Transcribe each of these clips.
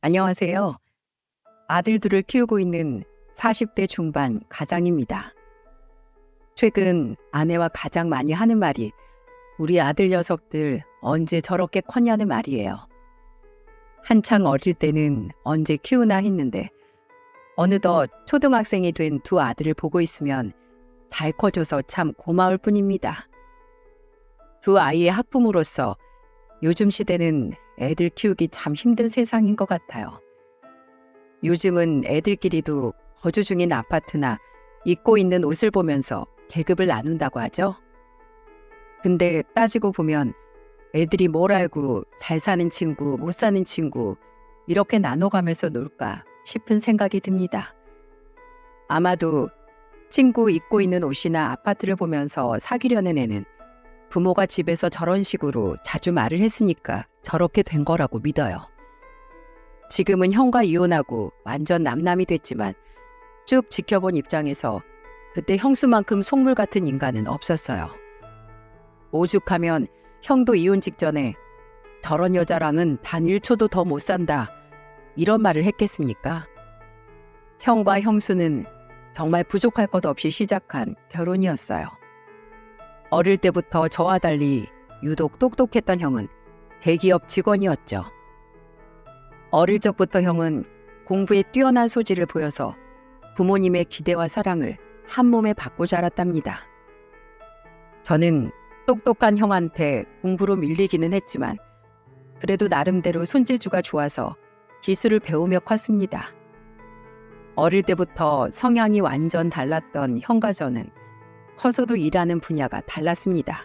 안녕하세요. 아들 둘을 키우고 있는 40대 중반 가장입니다. 최근 아내와 가장 많이 하는 말이 우리 아들 녀석들 언제 저렇게 컸냐는 말이에요. 한창 어릴 때는 언제 키우나 했는데 어느덧 초등학생이 된 두 아들을 보고 있으면 잘 커져서 참 고마울 뿐입니다. 두 아이의 학부모로서 요즘 시대는 애들 키우기 참 힘든 세상인 것 같아요. 요즘은 애들끼리도 거주 중인 아파트나 입고 있는 옷을 보면서 계급을 나눈다고 하죠. 근데 따지고 보면 애들이 뭘 알고 잘 사는 친구, 못 사는 친구 이렇게 나눠가면서 놀까 싶은 생각이 듭니다. 아마도 친구 입고 있는 옷이나 아파트를 보면서 사귀려는 애는 부모가 집에서 저런 식으로 자주 말을 했으니까 저렇게 된 거라고 믿어요. 지금은 형과 이혼하고 완전 남남이 됐지만 쭉 지켜본 입장에서 그때 형수만큼 속물 같은 인간은 없었어요. 오죽하면 형도 이혼 직전에 저런 여자랑은 단 1초도 더 못 산다 이런 말을 했겠습니까? 형과 형수는 정말 부족할 것 없이 시작한 결혼이었어요. 어릴 때부터 저와 달리 유독 똑똑했던 형은 대기업 직원이었죠. 어릴 적부터 형은 공부에 뛰어난 소질을 보여서 부모님의 기대와 사랑을 한 몸에 받고 자랐답니다. 저는 똑똑한 형한테 공부로 밀리기는 했지만 그래도 나름대로 손재주가 좋아서 기술을 배우며 컸습니다. 어릴 때부터 성향이 완전 달랐던 형과 저는 커서도 일하는 분야가 달랐습니다.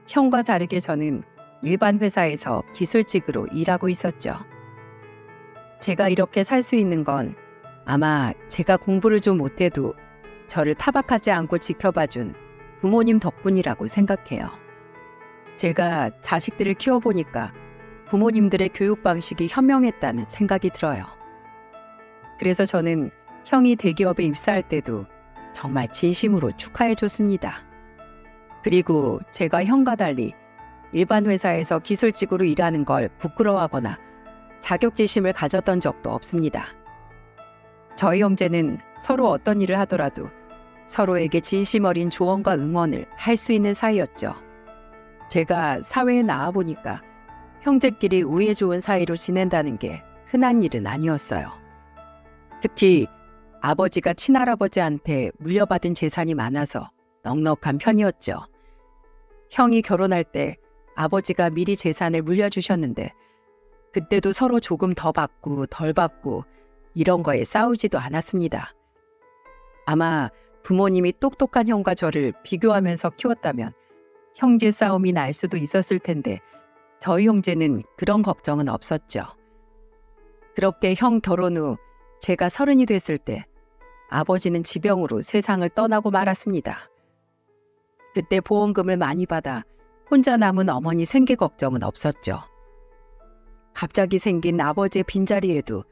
형과 다르게 저는 일반 회사에서 기술직으로 일하고 있었죠. 제가 이렇게 살 수 있는 건 아마 제가 공부를 좀 못해도 저를 타박하지 않고 지켜봐준 부모님 덕분이라고 생각해요. 제가 자식들을 키워보니까 부모님들의 교육 방식이 현명했다는 생각이 들어요. 그래서 저는 형이 대기업에 입사할 때도 정말 진심으로 축하해줬습니다. 그리고 제가 형과 달리 일반 회사에서 기술직으로 일하는 걸 부끄러워하거나 자격지심을 가졌던 적도 없습니다. 저희 형제는 서로 어떤 일을 하더라도 서로에게 진심 어린 조언과 응원을 할 수 있는 사이였죠. 제가 사회에 나와보니까 형제끼리 우애 좋은 사이로 지낸다는 게 흔한 일은 아니었어요. 특히 아버지가 친할아버지한테 물려받은 재산이 많아서 넉넉한 편이었죠. 형이 결혼할 때 아버지가 미리 재산을 물려주셨는데 그때도 서로 조금 더 받고 덜 받고 이런 거에 싸우지도 않았습니다. 아마 부모님이 똑똑한 형과 저를 비교하면서 키웠다면 형제 싸움이 날 수도 있었을 텐데 저희 형제는 그런 걱정은 없었죠. 그렇게 형 결혼 후 제가 30이 됐을 때 아버지는 지병으로 세상을 떠나고 말았습니다. 그때 보험금을 많이 받아 혼자 남은 어머니 생계 걱정은 없었죠. 갑자기 생긴 아버지의 빈자리에도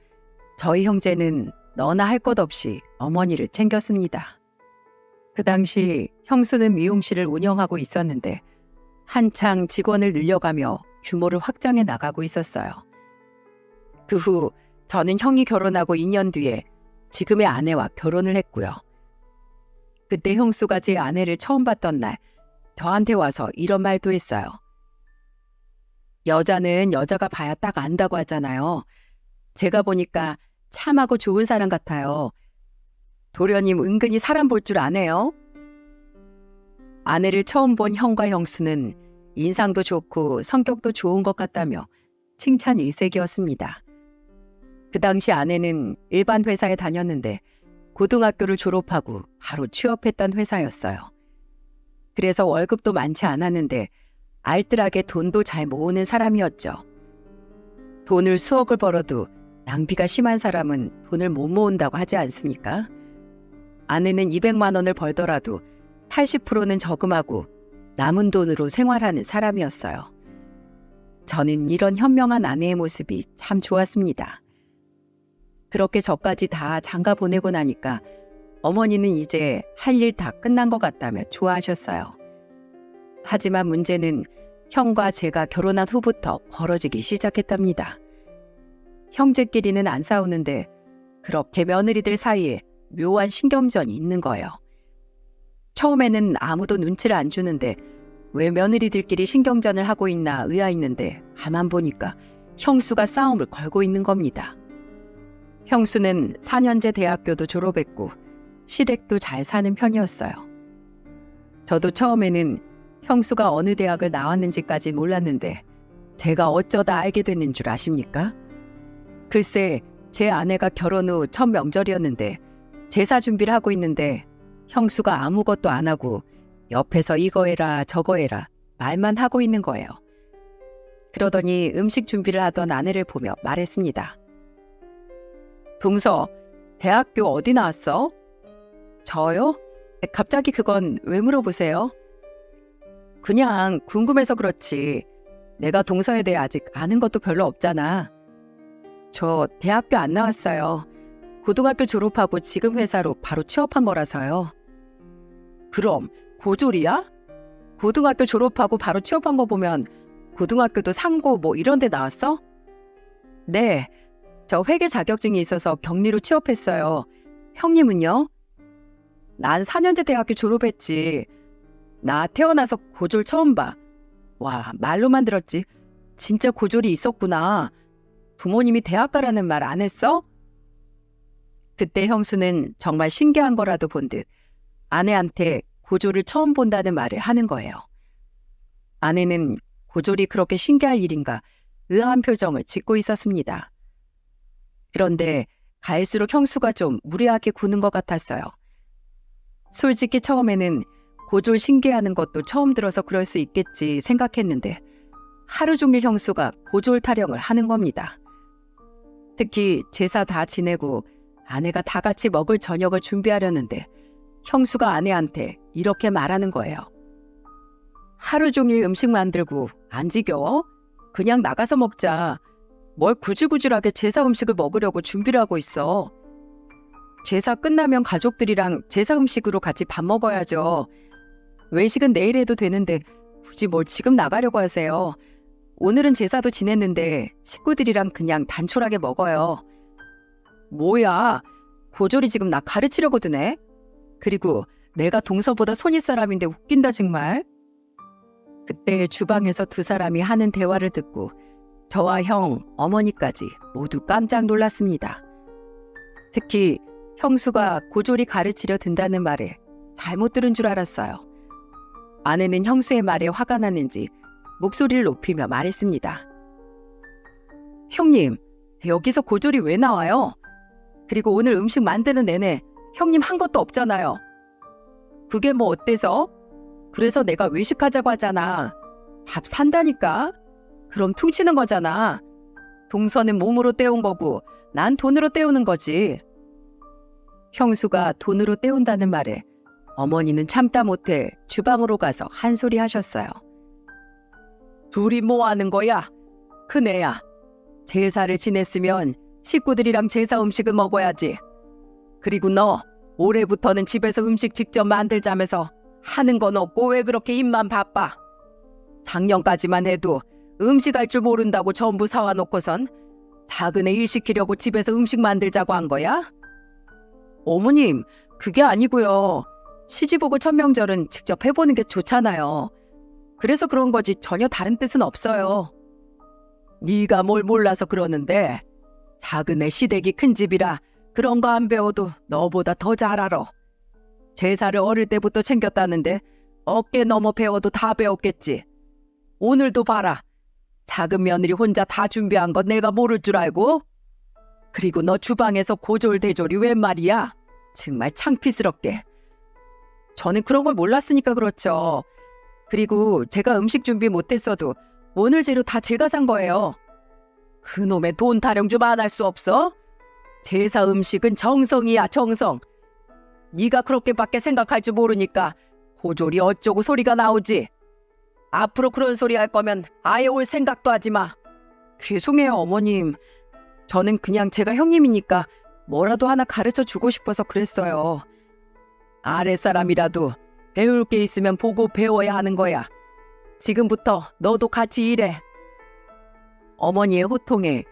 저희 형제는 너나 할 것 없이 어머니를 챙겼습니다. 그 당시 형수는 미용실을 운영하고 있었는데 한창 직원을 늘려가며 규모를 확장해 나가고 있었어요. 그 후 저는 형이 결혼하고 2년 뒤에 지금의 아내와 결혼을 했고요. 그때 형수가 제 아내를 처음 봤던 날 저한테 와서 이런 말도 했어요. 여자는 여자가 봐야 딱 안다고 하잖아요. 제가 보니까 참하고 좋은 사람 같아요. 도련님 은근히 사람 볼 줄 아네요. 아내를 처음 본 형과 형수는 인상도 좋고 성격도 좋은 것 같다며 칭찬 일색이었습니다. 그 당시 아내는 일반 회사에 다녔는데 고등학교를 졸업하고 바로 취업했던 회사였어요. 그래서 월급도 많지 않았는데 알뜰하게 돈도 잘 모으는 사람이었죠. 돈을 수억을 벌어도 낭비가 심한 사람은 돈을 못 모은다고 하지 않습니까? 아내는 200만 원을 벌더라도 80%는 저금하고 남은 돈으로 생활하는 사람이었어요. 저는 이런 현명한 아내의 모습이 참 좋았습니다. 그렇게 저까지 다 장가 보내고 나니까 어머니는 이제 할 일 다 끝난 것 같다며 좋아하셨어요. 하지만 문제는 형과 제가 결혼한 후부터 벌어지기 시작했답니다. 형제끼리는 안 싸우는데 그렇게 며느리들 사이에 묘한 신경전이 있는 거예요. 처음에는 아무도 눈치를 안 주는데 왜 며느리들끼리 신경전을 하고 있나 의아했는데 가만 보니까 형수가 싸움을 걸고 있는 겁니다. 형수는 4년제 대학교도 졸업했고 시댁도 잘 사는 편이었어요. 저도 처음에는 형수가 어느 대학을 나왔는지까지 몰랐는데 제가 어쩌다 알게 됐는 줄 아십니까? 글쎄, 제 아내가 결혼 후 첫 명절이었는데 제사 준비를 하고 있는데 형수가 아무것도 안 하고 옆에서 이거 해라 저거 해라 말만 하고 있는 거예요. 그러더니 음식 준비를 하던 아내를 보며 말했습니다. 동서, 대학교 어디 나왔어? 저요? 갑자기 그건 왜 물어보세요? 그냥 궁금해서 그렇지. 내가 동서에 대해 아직 아는 것도 별로 없잖아. 저 대학교 안 나왔어요. 고등학교 졸업하고 지금 회사로 바로 취업한 거라서요. 그럼 고졸이야? 고등학교 졸업하고 바로 취업한 거 보면 고등학교도 상고 뭐 이런 데 나왔어? 네, 저 회계 자격증이 있어서 격리로 취업했어요. 형님은요? 난 4년제 대학교 졸업했지. 나 태어나서 고졸 처음 봐. 와, 말로만 들었지. 진짜 고졸이 있었구나. 부모님이 대학 가라는 말 안 했어? 그때 형수는 정말 신기한 거라도 본 듯 아내한테 고졸을 처음 본다는 말을 하는 거예요. 아내는 고졸이 그렇게 신기할 일인가 의아한 표정을 짓고 있었습니다. 그런데 갈수록 형수가 좀 무례하게 구는 것 같았어요. 솔직히 처음에는 고졸 신기해하는 것도 처음 들어서 그럴 수 있겠지 생각했는데 하루 종일 형수가 고졸 타령을 하는 겁니다. 특히 제사 다 지내고 아내가 다 같이 먹을 저녁을 준비하려는데 형수가 아내한테 이렇게 말하는 거예요. 하루 종일 음식 만들고 안 지겨워? 그냥 나가서 먹자. 뭘 구질구질하게 제사 음식을 먹으려고 준비를 하고 있어. 제사 끝나면 가족들이랑 제사 음식으로 같이 밥 먹어야죠. 외식은 내일 해도 되는데 굳이 뭘 지금 나가려고 하세요. 오늘은 제사도 지냈는데 식구들이랑 그냥 단촐하게 먹어요. 뭐야, 고졸이 지금 나 가르치려고 드네? 그리고 내가 동서보다 손윗 사람인데 웃긴다 정말. 그때 주방에서 두 사람이 하는 대화를 듣고 저와 형, 어머니까지 모두 깜짝 놀랐습니다. 특히 형수가 고졸이 가르치려 든다는 말에 잘못 들은 줄 알았어요. 아내는 형수의 말에 화가 났는지 목소리를 높이며 말했습니다. 형님, 여기서 고졸이 왜 나와요? 그리고 오늘 음식 만드는 내내 형님 한 것도 없잖아요. 그게 뭐 어때서? 그래서 내가 외식하자고 하잖아. 밥 산다니까? 그럼 퉁치는 거잖아. 동서는 몸으로 때운 거고 난 돈으로 때우는 거지. 형수가 돈으로 때운다는 말에 어머니는 참다 못해 주방으로 가서 한 소리 하셨어요. 둘이 뭐 하는 거야? 큰애야. 제사를 지냈으면 식구들이랑 제사 음식을 먹어야지. 그리고 너 올해부터는 집에서 음식 직접 만들자면서 하는 건 없고 왜 그렇게 입만 바빠? 작년까지만 해도 음식 할 줄 모른다고 전부 사와놓고선 작은 애 일 시키려고 집에서 음식 만들자고 한 거야? 어머님, 그게 아니고요. 시집 오고 첫 명절은 직접 해보는 게 좋잖아요. 그래서 그런 거지 전혀 다른 뜻은 없어요. 네가 뭘 몰라서 그러는데 작은 애 시댁이 큰 집이라 그런 거 안 배워도 너보다 더 잘 알아. 제사를 어릴 때부터 챙겼다는데 어깨 넘어 배워도 다 배웠겠지. 오늘도 봐라. 작은 며느리 혼자 다 준비한 거 내가 모를 줄 알고? 그리고 너 주방에서 고졸대졸이 웬 말이야? 정말 창피스럽게. 저는 그런 걸 몰랐으니까 그렇죠. 그리고 제가 음식 준비 못했어도 오늘 재료 다 제가 산 거예요. 그놈의 돈 타령 좀 안 할 수 없어? 제사 음식은 정성이야, 정성. 네가 그렇게밖에 생각할 줄 모르니까 고졸이 어쩌고 소리가 나오지. 앞으로 그런 소리 할 거면 아예 올 생각도 하지 마. 죄송해요, 어머님. 저는 그냥 제가 형님이니까 뭐라도 하나 가르쳐 주고 싶어서 그랬어요. 아랫사람이라도 배울 게 있으면 보고 배워야 하는 거야. 지금부터 너도 같이 일해. 어머니의 호통에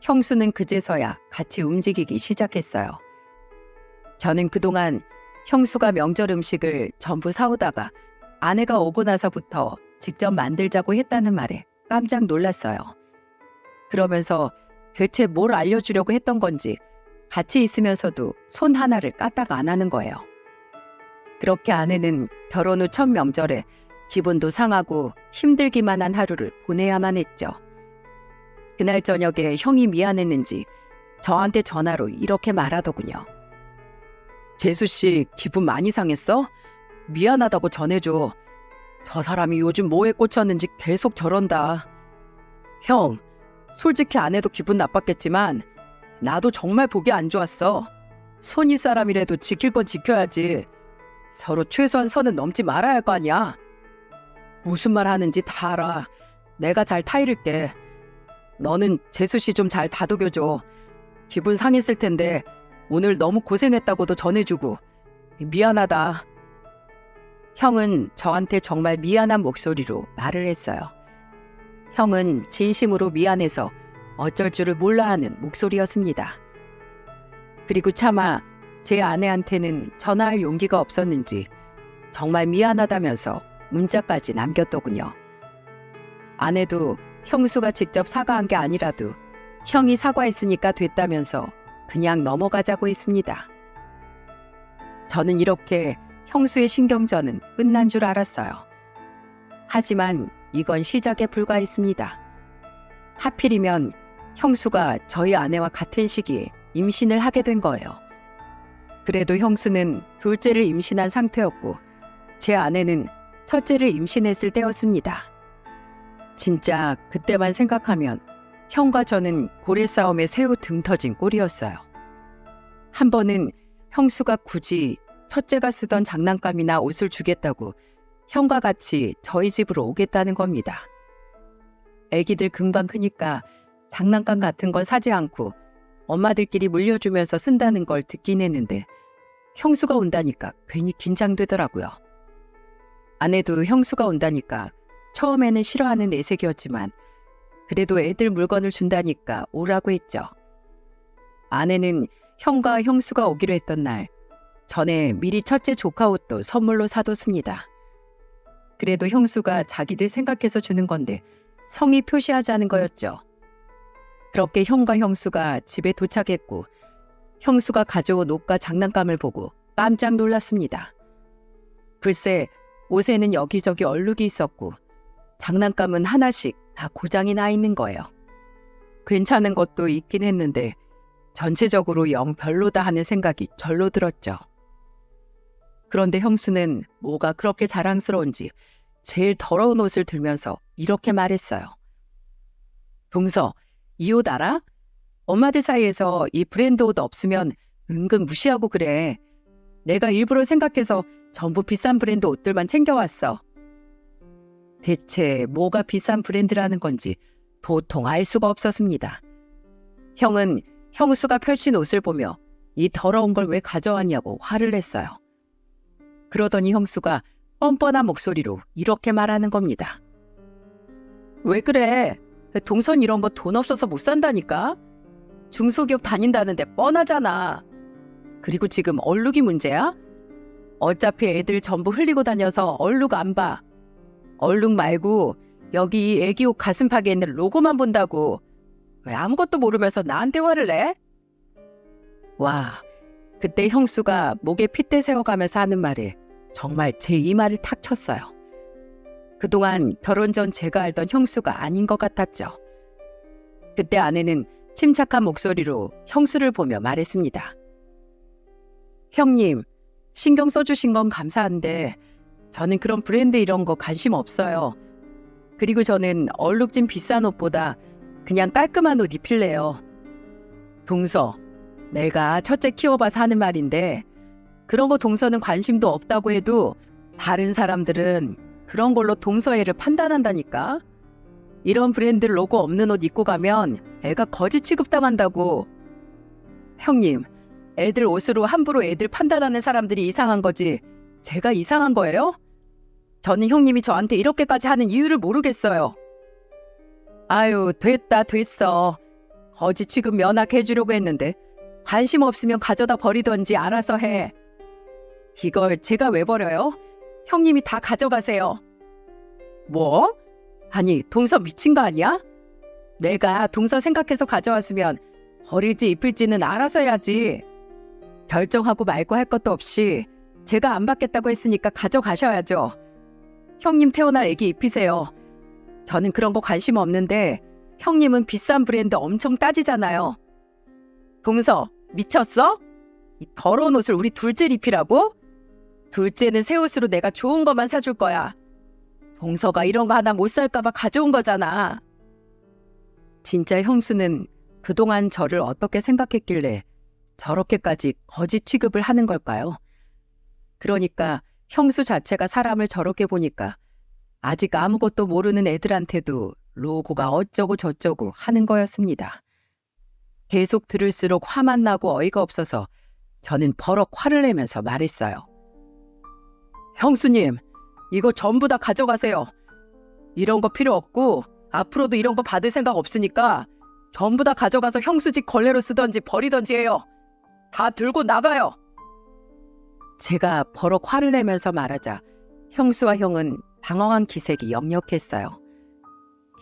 형수는 그제서야 같이 움직이기 시작했어요. 저는 그동안 형수가 명절 음식을 전부 사오다가 아내가 오고 나서부터 직접 만들자고 했다는 말에 깜짝 놀랐어요. 그러면서 대체 뭘 알려주려고 했던 건지 같이 있으면서도 손 하나를 까딱 안 하는 거예요. 그렇게 아내는 결혼 후 첫 명절에 기분도 상하고 힘들기만 한 하루를 보내야만 했죠. 그날 저녁에 형이 미안했는지 저한테 전화로 이렇게 말하더군요. 재수 씨 기분 많이 상했어? 미안하다고 전해줘. 저 사람이 요즘 뭐에 꽂혔는지 계속 저런다. 형, 솔직히 아내도 기분 나빴겠지만 나도 정말 보기 안 좋았어. 손이 사람이라도 지킬 건 지켜야지. 서로 최소한 선은 넘지 말아야 할 거 아니야. 무슨 말 하는지 다 알아. 내가 잘 타이를게. 너는 재수 씨 좀 잘 다독여줘. 기분 상했을 텐데 오늘 너무 고생했다고도 전해주고. 미안하다. 형은 저한테 정말 미안한 목소리로 말을 했어요. 형은 진심으로 미안해서 어쩔 줄을 몰라 하는 목소리였습니다. 그리고 차마 제 아내한테는 전화할 용기가 없었는지 정말 미안하다면서 문자까지 남겼더군요. 아내도 형수가 직접 사과한 게 아니라도 형이 사과했으니까 됐다면서 그냥 넘어가자고 했습니다. 저는 이렇게 형수의 신경전은 끝난 줄 알았어요. 하지만 이건 시작에 불과했습니다. 하필이면 형수가 저희 아내와 같은 시기에 임신을 하게 된 거예요. 그래도 형수는 둘째를 임신한 상태였고 제 아내는 첫째를 임신했을 때였습니다. 진짜 그때만 생각하면 형과 저는 고래 싸움에 새우 등 터진 꼴이었어요. 한 번은 형수가 굳이 첫째가 쓰던 장난감이나 옷을 주겠다고 형과 같이 저희 집으로 오겠다는 겁니다. 애기들 금방 크니까 장난감 같은 건 사지 않고 엄마들끼리 물려주면서 쓴다는 걸 듣긴 했는데 형수가 온다니까 괜히 긴장되더라고요. 아내도 형수가 온다니까 처음에는 싫어하는 내색이었지만 그래도 애들 물건을 준다니까 오라고 했죠. 아내는 형과 형수가 오기로 했던 날 전에 미리 첫째 조카 옷도 선물로 사뒀습니다. 그래도 형수가 자기들 생각해서 주는 건데 성의 표시하자는 거였죠. 그렇게 형과 형수가 집에 도착했고 형수가 가져온 옷과 장난감을 보고 깜짝 놀랐습니다. 글쎄 옷에는 여기저기 얼룩이 있었고 장난감은 하나씩 다 고장이 나 있는 거예요. 괜찮은 것도 있긴 했는데 전체적으로 영 별로다 하는 생각이 절로 들었죠. 그런데 형수는 뭐가 그렇게 자랑스러운지 제일 더러운 옷을 들면서 이렇게 말했어요. 동서, 이 옷 알아? 엄마들 사이에서 이 브랜드 옷 없으면 은근 무시하고 그래. 내가 일부러 생각해서 전부 비싼 브랜드 옷들만 챙겨왔어. 대체 뭐가 비싼 브랜드라는 건지 도통 알 수가 없었습니다. 형은 형수가 펼친 옷을 보며 이 더러운 걸 왜 가져왔냐고 화를 냈어요. 그러더니 형수가 뻔뻔한 목소리로 이렇게 말하는 겁니다. 왜 그래? 동선 이런 거 돈 없어서 못 산다니까? 중소기업 다닌다는데 뻔하잖아. 그리고 지금 얼룩이 문제야? 어차피 애들 전부 흘리고 다녀서 얼룩 안 봐. 얼룩 말고 여기 애기 옷 가슴팍에 있는 로고만 본다고. 왜 아무것도 모르면서 나한테 화를 내? 와, 그때 형수가 목에 핏대 세워가면서 하는 말에 정말 제 이마를 탁 쳤어요. 그동안 결혼 전 제가 알던 형수가 아닌 것 같았죠. 그때 아내는 침착한 목소리로 형수를 보며 말했습니다. 형님, 신경 써주신 건 감사한데 저는 그런 브랜드 이런 거 관심 없어요. 그리고 저는 얼룩진 비싼 옷보다 그냥 깔끔한 옷 입힐래요. 동서, 내가 첫째 키워봐서 하는 말인데 그런 거 동서는 관심도 없다고 해도 다른 사람들은 그런 걸로 동서 애를 판단한다니까. 이런 브랜드 로고 없는 옷 입고 가면 애가 거지 취급당한다고. 형님, 애들 옷으로 함부로 애들 판단하는 사람들이 이상한 거지 제가 이상한 거예요? 저는 형님이 저한테 이렇게까지 하는 이유를 모르겠어요. 아유, 됐다 됐어. 거지 취급 면학해주려고 했는데 관심 없으면 가져다 버리던지 알아서 해. 이걸 제가 왜 버려요? 형님이 다 가져가세요. 뭐? 아니, 동서 미친 거 아니야? 내가 동서 생각해서 가져왔으면 버릴지 입힐지는 알아서 해야지. 결정하고 말고 할 것도 없이 제가 안 받겠다고 했으니까 가져가셔야죠. 형님 태어날 애기 입히세요. 저는 그런 거 관심 없는데 형님은 비싼 브랜드 엄청 따지잖아요. 동서, 미쳤어? 이 더러운 옷을 우리 둘째 입히라고? 둘째는 새 옷으로 내가 좋은 것만 사줄 거야. 동서가 이런 거 하나 못 살까 봐 가져온 거잖아. 진짜 형수는 그동안 저를 어떻게 생각했길래 저렇게까지 거짓 취급을 하는 걸까요? 그러니까 형수 자체가 사람을 저렇게 보니까 아직 아무것도 모르는 애들한테도 로고가 어쩌고 저쩌고 하는 거였습니다. 계속 들을수록 화만 나고 어이가 없어서 저는 버럭 화를 내면서 말했어요. 형수님, 이거 전부 다 가져가세요. 이런 거 필요 없고 앞으로도 이런 거 받을 생각 없으니까 전부 다 가져가서 형수 집 걸레로 쓰던지 버리던지 해요. 다 들고 나가요. 제가 버럭 화를 내면서 말하자 형수와 형은 당황한 기색이 역력했어요.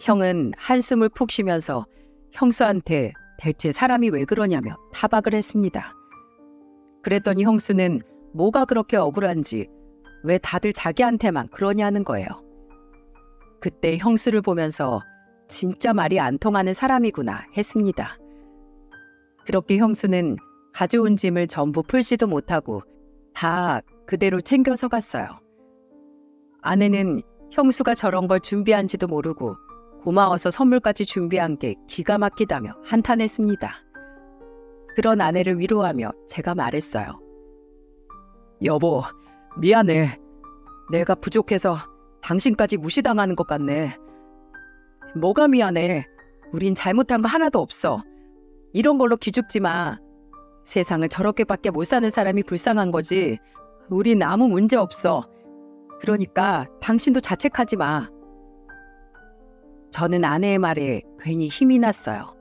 형은 한숨을 푹 쉬면서 형수한테 대체 사람이 왜 그러냐며 타박을 했습니다. 그랬더니 형수는 뭐가 그렇게 억울한지 왜 다들 자기한테만 그러냐는 거예요. 그때 형수를 보면서 진짜 말이 안 통하는 사람이구나 했습니다. 그렇게 형수는 가져온 짐을 전부 풀지도 못하고 다 그대로 챙겨서 갔어요. 아내는 형수가 저런 걸 준비한지도 모르고 고마워서 선물까지 준비한 게 기가 막히다며 한탄했습니다. 그런 아내를 위로하며 제가 말했어요. 여보, 미안해. 내가 부족해서 당신까지 무시당하는 것 같네. 뭐가 미안해. 우린 잘못한 거 하나도 없어. 이런 걸로 기죽지 마. 세상을 저렇게밖에 못 사는 사람이 불쌍한 거지. 우린 아무 문제 없어. 그러니까 당신도 자책하지 마. 저는 아내의 말에 괜히 힘이 났어요.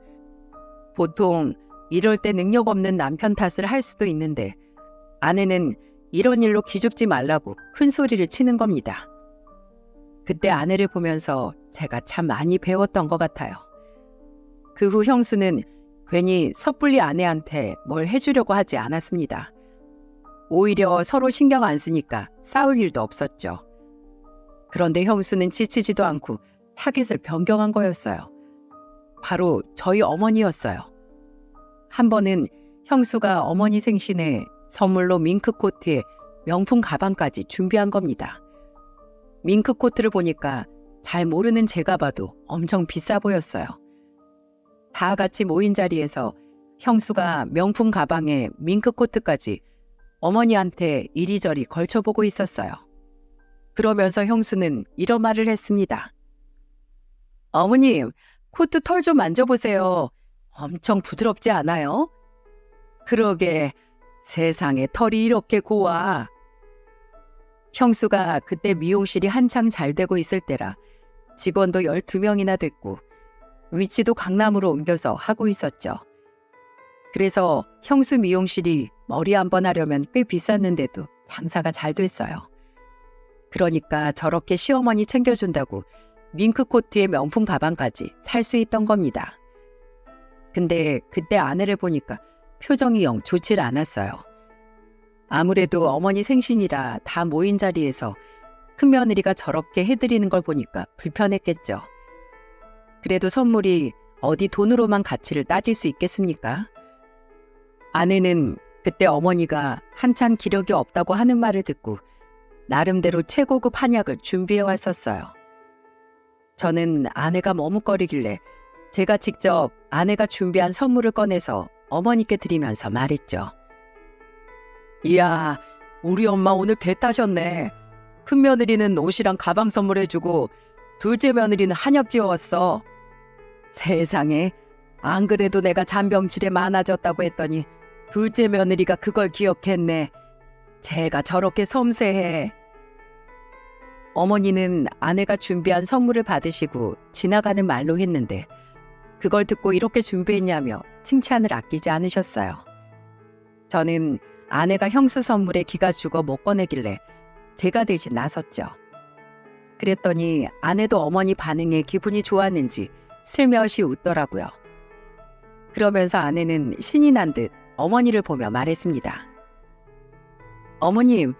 보통 이럴 때 능력 없는 남편 탓을 할 수도 있는데 아내는 이런 일로 기죽지 말라고 큰 소리를 치는 겁니다. 그때 아내를 보면서 제가 참 많이 배웠던 것 같아요. 그 후 형수는 괜히 섣불리 아내한테 뭘 해주려고 하지 않았습니다. 오히려 서로 신경 안 쓰니까 싸울 일도 없었죠. 그런데 형수는 지치지도 않고 타깃을 변경한 거였어요. 바로 저희 어머니였어요. 한 번은 형수가 어머니 생신에 선물로 밍크코트에 명품 가방까지 준비한 겁니다. 밍크코트를 보니까 잘 모르는 제가 봐도 엄청 비싸 보였어요. 다 같이 모인 자리에서 형수가 명품 가방에 밍크코트까지 어머니한테 이리저리 걸쳐보고 있었어요. 그러면서 형수는 이런 말을 했습니다. 어머님, 코트 털 좀 만져보세요. 엄청 부드럽지 않아요? 그러게, 세상에 털이 이렇게 고와. 형수가 그때 미용실이 한창 잘 되고 있을 때라 직원도 12명이나 됐고 위치도 강남으로 옮겨서 하고 있었죠. 그래서 형수 미용실이 머리 한번 하려면 꽤 비쌌는데도 장사가 잘 됐어요. 그러니까 저렇게 시어머니 챙겨준다고 밍크코트에 명품 가방까지 살 수 있던 겁니다. 근데 그때 아내를 보니까 표정이 영 좋질 않았어요. 아무래도 어머니 생신이라 다 모인 자리에서 큰며느리가 저렇게 해드리는 걸 보니까 불편했겠죠. 그래도 선물이 어디 돈으로만 가치를 따질 수 있겠습니까? 아내는 그때 어머니가 한창 기력이 없다고 하는 말을 듣고 나름대로 최고급 한약을 준비해 왔었어요. 저는 아내가 머뭇거리길래 제가 직접 아내가 준비한 선물을 꺼내서 어머니께 드리면서 말했죠. 이야, 우리 엄마 오늘 배 타셨네. 큰며느리는 옷이랑 가방 선물해주고 둘째 며느리는 한약 지어왔어. 세상에, 안 그래도 내가 잔병치레 많아졌다고 했더니 둘째 며느리가 그걸 기억했네. 쟤가 저렇게 섬세해. 어머니는 아내가 준비한 선물을 받으시고 지나가는 말로 했는데 그걸 듣고 이렇게 준비했냐며 칭찬을 아끼지 않으셨어요. 저는 아내가 형수 선물에 기가 죽어 못 꺼내길래 제가 대신 나섰죠. 그랬더니 아내도 어머니 반응에 기분이 좋았는지 슬며시 웃더라고요. 그러면서 아내는 신이 난 듯 어머니를 보며 말했습니다. 어머님,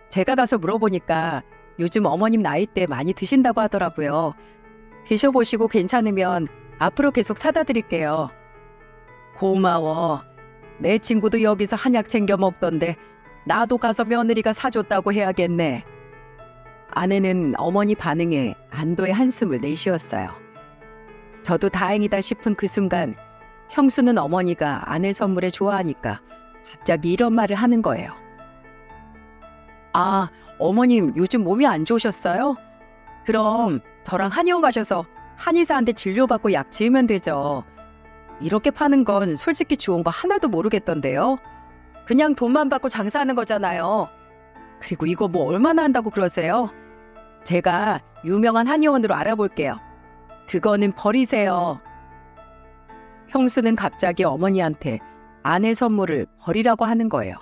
제가 가서 물어보니까 요즘 어머님 나이대 많이 드신다고 하더라고요. 드셔보시고 괜찮으면 앞으로 계속 사다 드릴게요. 고마워. 내 친구도 여기서 한약 챙겨 먹던데 나도 가서 며느리가 사줬다고 해야겠네. 아내는 어머니 반응에 안도의 한숨을 내쉬었어요. 저도 다행이다 싶은 그 순간 형수는 어머니가 아내 선물에 좋아하니까 갑자기 이런 말을 하는 거예요. 아, 어머님 요즘 몸이 안 좋으셨어요? 그럼 저랑 한의원 가셔서 한의사한테 진료받고 약 지으면 되죠. 이렇게 파는 건 솔직히 좋은 거 하나도 모르겠던데요. 그냥 돈만 받고 장사하는 거잖아요. 그리고 이거 뭐 얼마나 한다고 그러세요? 제가 유명한 한의원으로 알아볼게요. 그거는 버리세요. 형수는 갑자기 어머니한테 아내 선물을 버리라고 하는 거예요.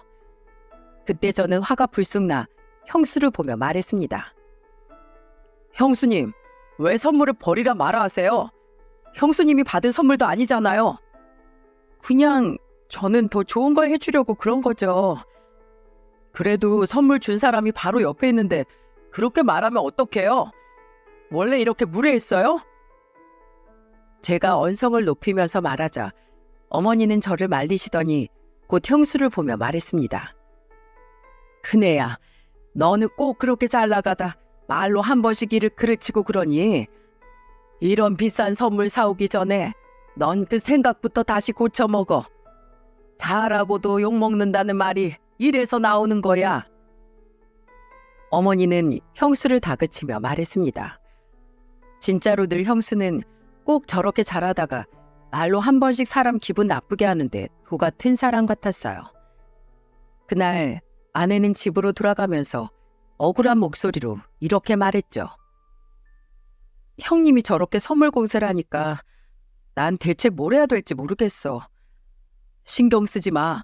그때 저는 화가 불쑥 나 형수를 보며 말했습니다. 형수님, 왜 선물을 버리라 말아 하세요? 형수님이 받은 선물도 아니잖아요. 그냥 저는 더 좋은 걸 해주려고 그런 거죠. 그래도 선물 준 사람이 바로 옆에 있는데 그렇게 말하면 어떡해요? 원래 이렇게 무례했어요? 제가 언성을 높이면서 말하자 어머니는 저를 말리시더니 곧 형수를 보며 말했습니다. 큰애야, 너는 꼭 그렇게 잘 나가다 말로 한 번씩 이를 그르치고 그러니 이런 비싼 선물 사오기 전에 넌 그 생각부터 다시 고쳐 먹어. 잘하고도 욕먹는다는 말이 이래서 나오는 거야. 어머니는 형수를 다그치며 말했습니다. 진짜로 늘 형수는 꼭 저렇게 잘하다가 말로 한 번씩 사람 기분 나쁘게 하는데 도 같은 사람 같았어요. 그날 아내는 집으로 돌아가면서 억울한 목소리로 이렇게 말했죠. 형님이 저렇게 선물 공세를 하니까 난 대체 뭘 해야 될지 모르겠어. 신경 쓰지 마.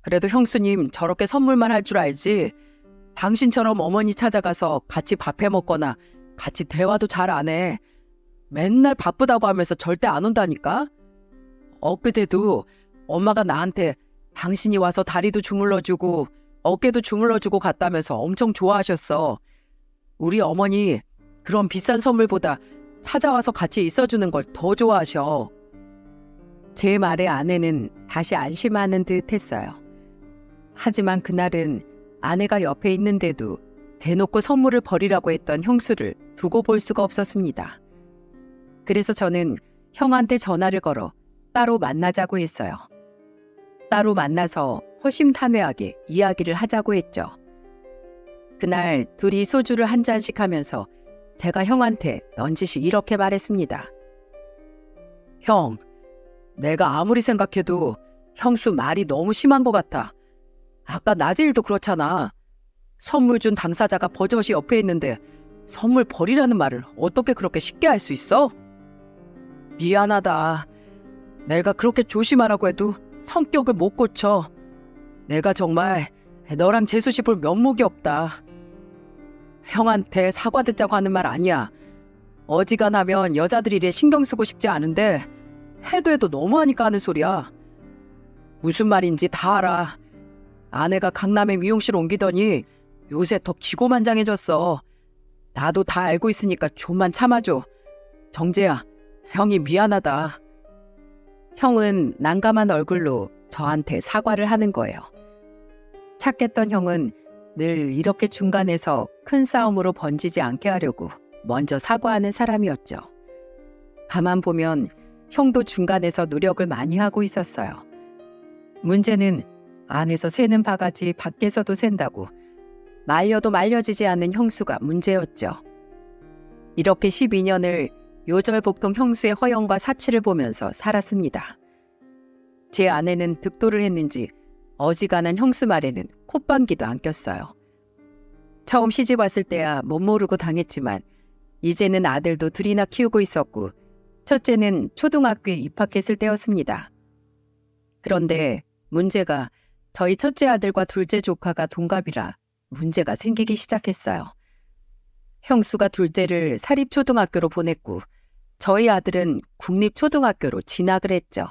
그래도 형수님 저렇게 선물만 할 줄 알지. 당신처럼 어머니 찾아가서 같이 밥 해 먹거나 같이 대화도 잘 안 해. 맨날 바쁘다고 하면서 절대 안 온다니까. 엊그제도 엄마가 나한테 당신이 와서 다리도 주물러주고 어깨도 주물러주고 갔다면서 엄청 좋아하셨어. 우리 어머니 그런 비싼 선물보다 찾아와서 같이 있어주는 걸 더 좋아하셔. 제 말에 아내는 다시 안심하는 듯 했어요. 하지만 그날은 아내가 옆에 있는데도 대놓고 선물을 버리라고 했던 형수를 두고 볼 수가 없었습니다. 그래서 저는 형한테 전화를 걸어 따로 만나자고 했어요. 따로 만나서 허심탄회하게 이야기를 하자고 했죠. 그날 둘이 소주를 한 잔씩 하면서 제가 형한테 넌지시 이렇게 말했습니다. 형, 내가 아무리 생각해도 형수 말이 너무 심한 것 같아. 아까 낮에 일도 그렇잖아. 선물 준 당사자가 버젓이 옆에 있는데 선물 버리라는 말을 어떻게 그렇게 쉽게 할 수 있어? 미안하다. 내가 그렇게 조심하라고 해도 성격을 못 고쳐. 내가 정말 너랑 재수 씨 볼 면목이 없다. 형한테 사과 듣자고 하는 말 아니야. 어지간하면 여자들이 이래 신경 쓰고 싶지 않은데 해도 너무하니까 하는 소리야. 무슨 말인지 다 알아. 아내가 강남에 미용실 옮기더니 요새 더 기고만장해졌어. 나도 다 알고 있으니까 좀만 참아줘. 정재야, 형이 미안하다. 형은 난감한 얼굴로 저한테 사과를 하는 거예요. 착했던 형은 늘 이렇게 중간에서 큰 싸움으로 번지지 않게 하려고 먼저 사과하는 사람이었죠. 가만 보면 형도 중간에서 노력을 많이 하고 있었어요. 문제는 안에서 새는 바가지 밖에서도 샌다고 말려도 말려지지 않는 형수가 문제였죠. 이렇게 12년을 요절복통 형수의 허영과 사치를 보면서 살았습니다. 제 아내는 득도를 했는지 어지간한 형수 말에는 콧방귀도 안 꼈어요. 처음 시집 왔을 때야 못 모르고 당했지만 이제는 아들도 둘이나 키우고 있었고 첫째는 초등학교에 입학했을 때였습니다. 그런데 문제가 저희 첫째 아들과 둘째 조카가 동갑이라 문제가 생기기 시작했어요. 형수가 둘째를 사립초등학교로 보냈고 저희 아들은 국립초등학교로 진학을 했죠.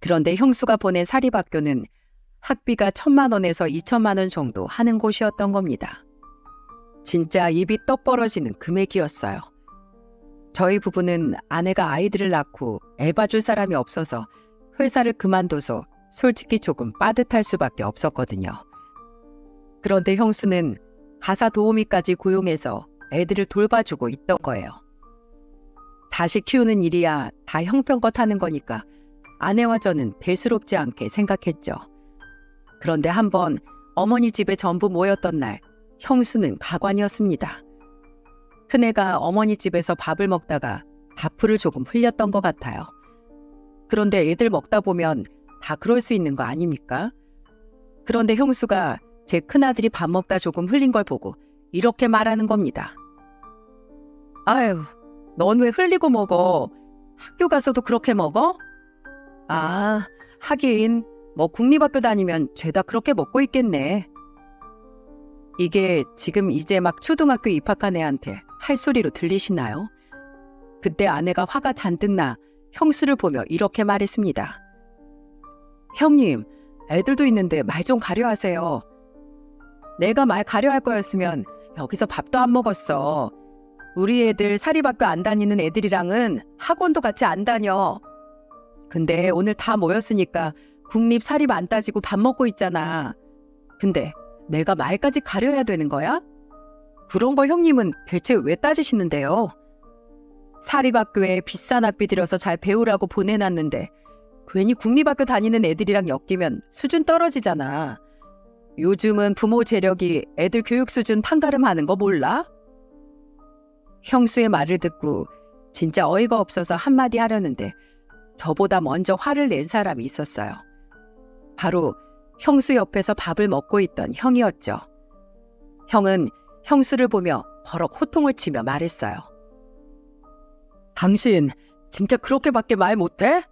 그런데 형수가 보낸 사립학교는 학비가 1,000만 원에서 2,000만 원 정도 하는 곳이었던 겁니다. 진짜 입이 떡 벌어지는 금액이었어요. 저희 부부는 아내가 아이들을 낳고 애 봐줄 사람이 없어서 회사를 그만둬서 솔직히 조금 빠듯할 수밖에 없었거든요. 그런데 형수는 가사 도우미까지 고용해서 애들을 돌봐주고 있던 거예요. 자식 키우는 일이야 다 형편껏 하는 거니까 아내와 저는 대수롭지 않게 생각했죠. 그런데 한번 어머니 집에 전부 모였던 날 형수는 가관이었습니다. 큰애가 어머니 집에서 밥을 먹다가 밥풀을 조금 흘렸던 것 같아요. 그런데 애들 먹다 보면 다 그럴 수 있는 거 아닙니까? 그런데 형수가 제 큰아들이 밥 먹다 조금 흘린 걸 보고 이렇게 말하는 겁니다. 아유, 넌 왜 흘리고 먹어? 학교 가서도 그렇게 먹어? 아, 하긴 뭐 국립학교 다니면 죄다 그렇게 먹고 있겠네. 이게 지금 이제 막 초등학교 입학한 애한테 할 소리로 들리시나요? 그때 아내가 화가 잔뜩 나 형수를 보며 이렇게 말했습니다. 형님, 애들도 있는데 말 좀 가려 하세요. 내가 말 가려 할 거였으면 여기서 밥도 안 먹었어. 우리 애들 사립학교 안 다니는 애들이랑은 학원도 같이 안 다녀. 근데 오늘 다 모였으니까 국립 사립 안 따지고 밥 먹고 있잖아. 근데 내가 말까지 가려야 되는 거야? 그런 거 형님은 대체 왜 따지시는데요? 사립학교에 비싼 학비 들여서 잘 배우라고 보내놨는데 괜히 국립학교 다니는 애들이랑 엮이면 수준 떨어지잖아. 요즘은 부모 재력이 애들 교육 수준 판가름하는 거 몰라? 형수의 말을 듣고 진짜 어이가 없어서 한마디 하려는데 저보다 먼저 화를 낸 사람이 있었어요. 바로 형수 옆에서 밥을 먹고 있던 형이었죠. 형은 형수를 보며 버럭 호통을 치며 말했어요. 당신 진짜 그렇게밖에 말 못해?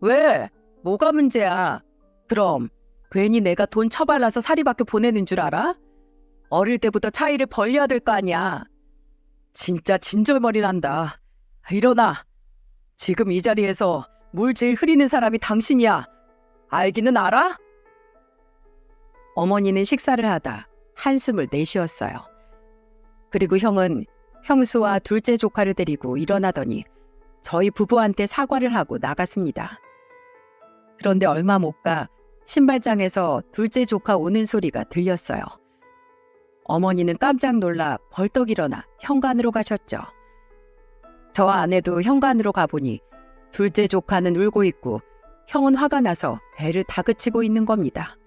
왜? 뭐가 문제야? 그럼 괜히 내가 돈 처발라서 사립학교 보내는 줄 알아? 어릴 때부터 차이를 벌려야 될 거 아니야. 진짜 진절머리 난다. 일어나. 지금 이 자리에서 물 제일 흐리는 사람이 당신이야. 알기는 알아? 어머니는 식사를 하다 한숨을 내쉬었어요. 그리고 형은 형수와 둘째 조카를 데리고 일어나더니 저희 부부한테 사과를 하고 나갔습니다. 그런데 얼마 못 가 신발장에서 둘째 조카 오는 소리가 들렸어요. 어머니는 깜짝 놀라 벌떡 일어나 현관으로 가셨죠. 저와 아내도 현관으로 가보니 둘째 조카는 울고 있고 형은 화가 나서 애를 다그치고 있는 겁니다.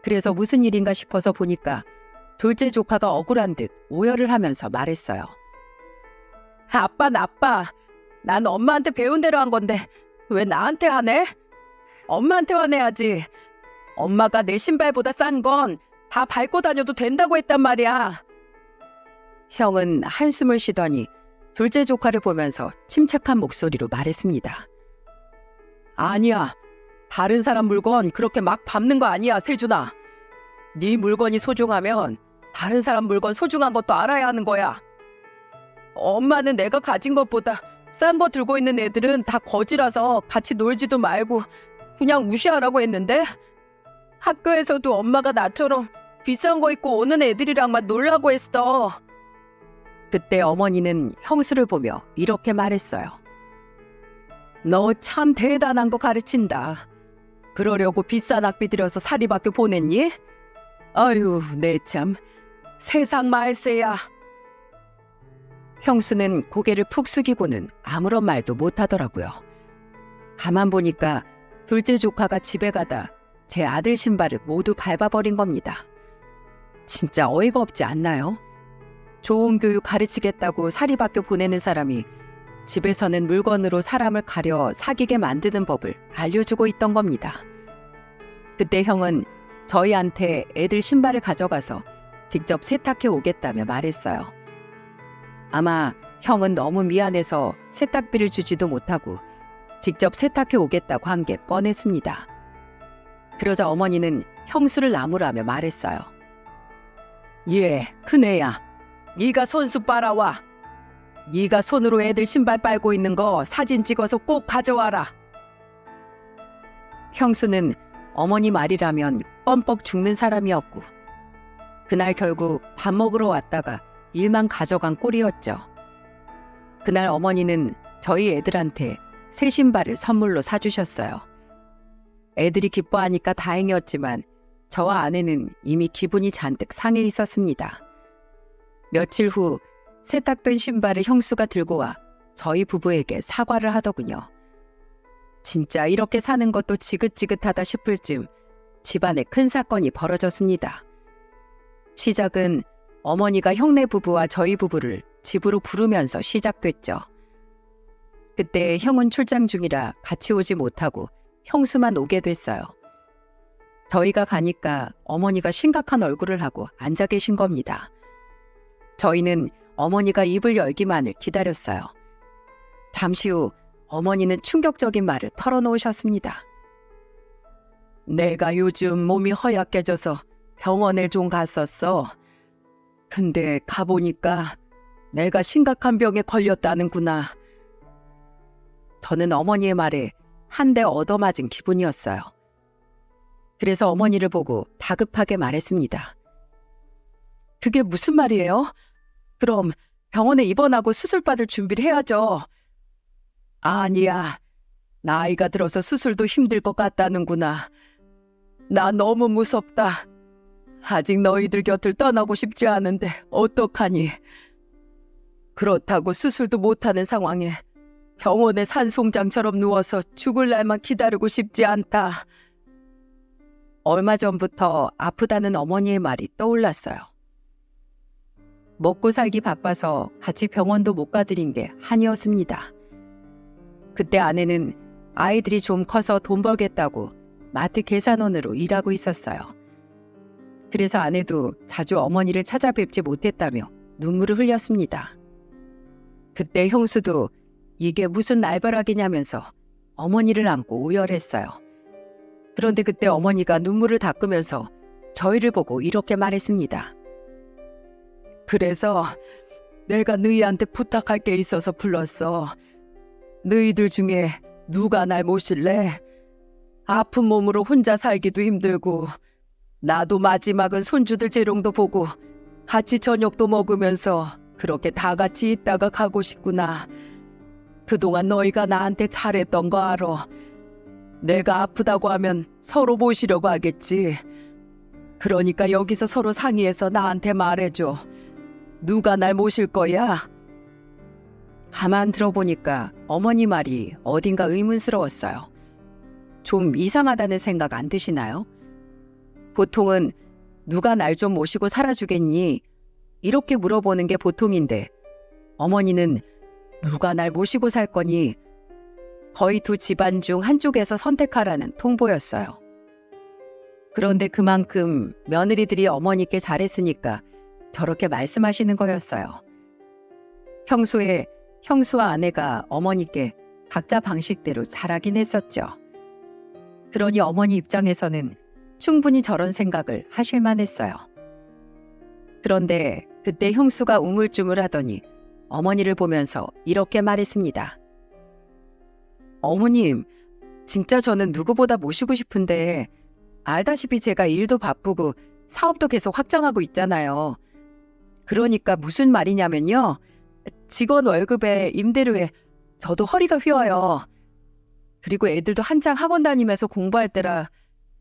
그래서 무슨 일인가 싶어서 보니까 둘째 조카가 억울한 듯 오열을 하면서 말했어요. 아빠 나빠. 난 엄마한테 배운 대로 한 건데 왜 나한테 화내? 엄마한테 화내야지. 엄마가 내 신발보다 싼 건 다 밟고 다녀도 된다고 했단 말이야. 형은 한숨을 쉬더니 둘째 조카를 보면서 침착한 목소리로 말했습니다. 아니야. 다른 사람 물건 그렇게 막 밟는 거 아니야, 세준아. 네 물건이 소중하면 다른 사람 물건 소중한 것도 알아야 하는 거야. 엄마는 내가 가진 것보다 싼 거 들고 있는 애들은 다 거지라서 같이 놀지도 말고 그냥 무시하라고 했는데 학교에서도 엄마가 나처럼 비싼 거 입고 오는 애들이랑만 놀라고 했어. 그때 어머니는 형수를 보며 이렇게 말했어요. 너 참 대단한 거 가르친다. 그러려고 비싼 학비 들여서 사립학교 보냈니? 아유, 내 참 세상 말세야. 형수는 고개를 푹 숙이고는 아무런 말도 못하더라고요. 가만 보니까 둘째 조카가 집에 가다 제 아들 신발을 모두 밟아버린 겁니다. 진짜 어이가 없지 않나요? 좋은 교육 가르치겠다고 사립학교 보내는 사람이 집에서는 물건으로 사람을 가려 사귀게 만드는 법을 알려주고 있던 겁니다. 그때 형은 저희한테 애들 신발을 가져가서 직접 세탁해 오겠다며 말했어요. 아마 형은 너무 미안해서 세탁비를 주지도 못하고 직접 세탁해 오겠다고 한 게 뻔했습니다. 그러자 어머니는 형수를 나무라며 말했어요. 예, 큰애야. 네가 손수 빨아와. 네가 손으로 애들 신발 빨고 있는 거 사진 찍어서 꼭 가져와라. 형수는 어머니 말이라면 뻔뻑 죽는 사람이었고 그날 결국 밥 먹으러 왔다가 일만 가져간 꼴이었죠. 그날 어머니는 저희 애들한테 새 신발을 선물로 사주셨어요. 애들이 기뻐하니까 다행이었지만 저와 아내는 이미 기분이 잔뜩 상해 있었습니다. 며칠 후 세탁된 신발을 형수가 들고 와 저희 부부에게 사과를 하더군요. 진짜 이렇게 사는 것도 지긋지긋하다 싶을 즈음 집안에 큰 사건이 벌어졌습니다. 시작은 어머니가 형네 부부와 저희 부부를 집으로 부르면서 시작됐죠. 그때 형은 출장 중이라 같이 오지 못하고 형수만 오게 됐어요. 저희가 가니까 어머니가 심각한 얼굴을 하고 앉아 계신 겁니다. 저희는 어머니가 입을 열기만을 기다렸어요. 잠시 후 어머니는 충격적인 말을 털어놓으셨습니다. 내가 요즘 몸이 허약해져서 병원에 좀 갔었어. 근데 가보니까 내가 심각한 병에 걸렸다는구나. 저는 어머니의 말에 한 대 얻어맞은 기분이었어요. 그래서 어머니를 보고 다급하게 말했습니다. 그게 무슨 말이에요? 그럼 병원에 입원하고 수술받을 준비를 해야죠. 아니야. 나이가 들어서 수술도 힘들 것 같다는구나. 나 너무 무섭다. 아직 너희들 곁을 떠나고 싶지 않은데 어떡하니? 그렇다고 수술도 못하는 상황에 병원에 산송장처럼 누워서 죽을 날만 기다리고 싶지 않다. 얼마 전부터 아프다는 어머니의 말이 떠올랐어요. 먹고 살기 바빠서 같이 병원도 못 가드린 게 한이었습니다. 그때 아내는 아이들이 좀 커서 돈 벌겠다고 마트 계산원으로 일하고 있었어요. 그래서 아내도 자주 어머니를 찾아뵙지 못했다며 눈물을 흘렸습니다. 그때 형수도 이게 무슨 날벼락이냐면서 어머니를 안고 오열했어요. 그런데 그때 어머니가 눈물을 닦으면서 저희를 보고 이렇게 말했습니다. 그래서 내가 너희한테 부탁할 게 있어서 불렀어. 너희들 중에 누가 날 모실래? 아픈 몸으로 혼자 살기도 힘들고 나도 마지막은 손주들 재롱도 보고 같이 저녁도 먹으면서 그렇게 다 같이 있다가 가고 싶구나. 그동안 너희가 나한테 잘했던 거 알아. 내가 아프다고 하면 서로 모시려고 하겠지. 그러니까 여기서 서로 상의해서 나한테 말해줘. 누가 날 모실 거야? 가만 들어보니까 어머니 말이 어딘가 의문스러웠어요. 좀 이상하다는 생각 안 드시나요? 보통은 누가 날 좀 모시고 살아주겠니? 이렇게 물어보는 게 보통인데 어머니는 누가 날 모시고 살 거니? 거의 두 집안 중 한쪽에서 선택하라는 통보였어요. 그런데 그만큼 며느리들이 어머니께 잘했으니까 저렇게 말씀하시는 거였어요. 평소에 형수와 아내가 어머니께 각자 방식대로 잘하긴 했었죠. 그러니 어머니 입장에서는 충분히 저런 생각을 하실만 했어요. 그런데 그때 형수가 우물쭈물하더니 어머니를 보면서 이렇게 말했습니다. 어머님, 진짜 저는 누구보다 모시고 싶은데 알다시피 제가 일도 바쁘고 사업도 계속 확장하고 있잖아요. 그러니까 무슨 말이냐면요. 직원 월급에 임대료에 저도 허리가 휘어요. 그리고 애들도 한창 학원 다니면서 공부할 때라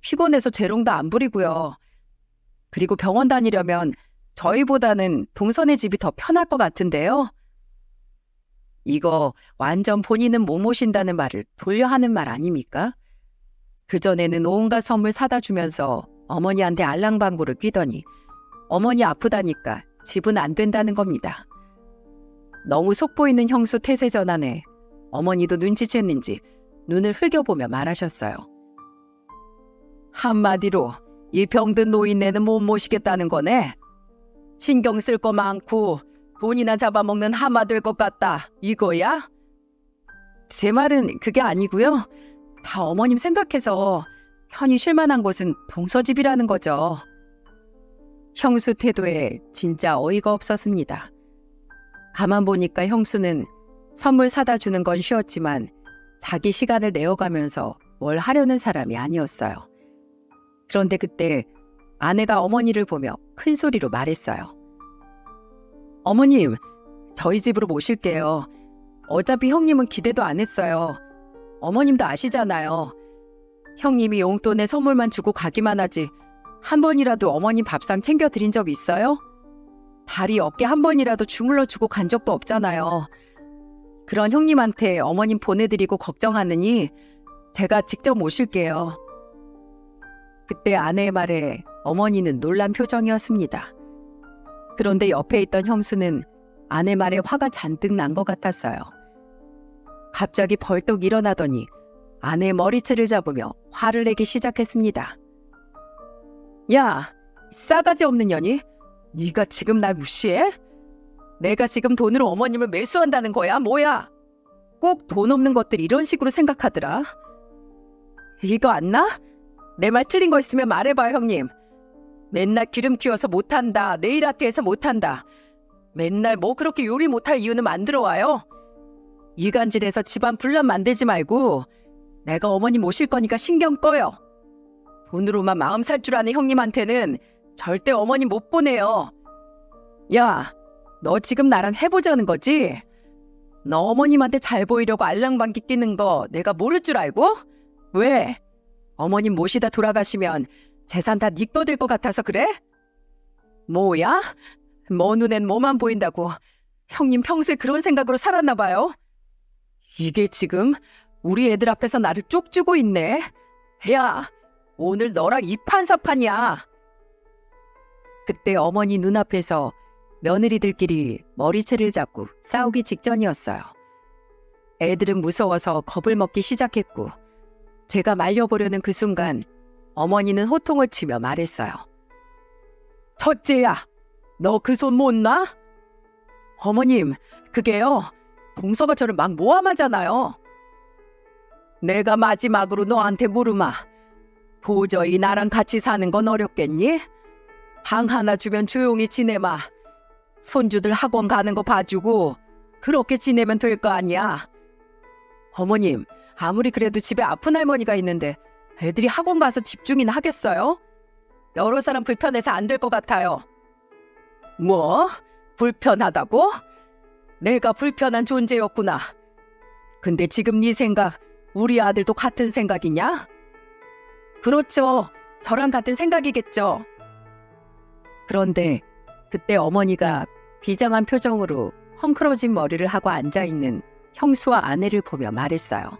피곤해서 재롱도 안 부리고요. 그리고 병원 다니려면 저희보다는 동선의 집이 더 편할 것 같은데요. 이거 완전 본인은 못 모신다는 말을 돌려 하는 말 아닙니까? 그전에는 온갖 선물 사다 주면서 어머니한테 알랑방구를 끼더니 어머니 아프다니까 집은 안 된다는 겁니다. 너무 속보이는 형수 태세 전환에 어머니도 눈치챘는지 눈을 흘겨보며 말하셨어요. 한마디로 이 병든 노인네는 못 모시겠다는 거네. 신경 쓸 거 많고 돈이나 잡아먹는 하마 될 것 같다. 이거야? 제 말은 그게 아니고요. 다 어머님 생각해서 편히 쉴만한 곳은 동서집이라는 거죠. 형수 태도에 진짜 어이가 없었습니다. 가만 보니까 형수는 선물 사다 주는 건 쉬웠지만 자기 시간을 내어가면서 뭘 하려는 사람이 아니었어요. 그런데 그때 아내가 어머니를 보며 큰 소리로 말했어요. 어머님, 저희 집으로 모실게요. 어차피 형님은 기대도 안 했어요. 어머님도 아시잖아요. 형님이 용돈에 선물만 주고 가기만 하지 한 번이라도 어머님 밥상 챙겨드린 적 있어요? 다리 어깨 한 번이라도 주물러 주고 간 적도 없잖아요. 그런 형님한테 어머님 보내드리고 걱정하느니 제가 직접 모실게요. 그때 아내의 말에 어머니는 놀란 표정이었습니다. 그런데 옆에 있던 형수는 아내 말에 화가 잔뜩 난 것 같았어요. 갑자기 벌떡 일어나더니 아내의 머리채를 잡으며 화를 내기 시작했습니다. 야, 싸가지 없는 년이? 네가 지금 날 무시해? 내가 지금 돈으로 어머님을 매수한다는 거야? 뭐야? 꼭 돈 없는 것들 이런 식으로 생각하더라. 이거 안 나? 내 말 틀린 거 있으면 말해봐요, 형님. 맨날 기름 튀어서 못한다. 네일 아트해서 못한다. 맨날 뭐 그렇게 요리 못할 이유는 만들어 와요. 이간질해서 집안 분란 만들지 말고 내가 어머니 모실 거니까 신경 꺼요. 돈으로만 마음 살 줄 아는 형님한테는 절대 어머니 못 보내요. 야, 너 지금 나랑 해보자는 거지? 너 어머님한테 잘 보이려고 알랑방귀 끼는 거 내가 모를 줄 알고? 왜? 어머님 모시다 돌아가시면 재산 다 네 거 될 것 같아서 그래? 뭐야? 뭐 눈엔 뭐만 보인다고 형님 평소에 그런 생각으로 살았나 봐요? 이게 지금 우리 애들 앞에서 나를 쪽주고 있네. 야, 오늘 너랑 이판사판이야. 그때 어머니 눈앞에서 며느리들끼리 머리채를 잡고 싸우기 직전이었어요. 애들은 무서워서 겁을 먹기 시작했고 제가 말려보려는 그 순간 어머니는 호통을 치며 말했어요. 첫째야, 너 그 손 못 놔? 어머님, 그게요. 동서가 저를 막 모함하잖아요. 내가 마지막으로 너한테 물으마. 도저히 나랑 같이 사는 건 어렵겠니? 방 하나 주면 조용히 지내마. 손주들 학원 가는 거 봐주고 그렇게 지내면 될 거 아니야. 어머님, 아무리 그래도 집에 아픈 할머니가 있는데 애들이 학원 가서 집중이나 하겠어요? 여러 사람 불편해서 안 될 것 같아요. 뭐? 불편하다고? 내가 불편한 존재였구나. 근데 지금 네 생각, 우리 아들도 같은 생각이냐? 그렇죠. 저랑 같은 생각이겠죠. 그런데 그때 어머니가 비장한 표정으로 헝클어진 머리를 하고 앉아있는 형수와 아내를 보며 말했어요.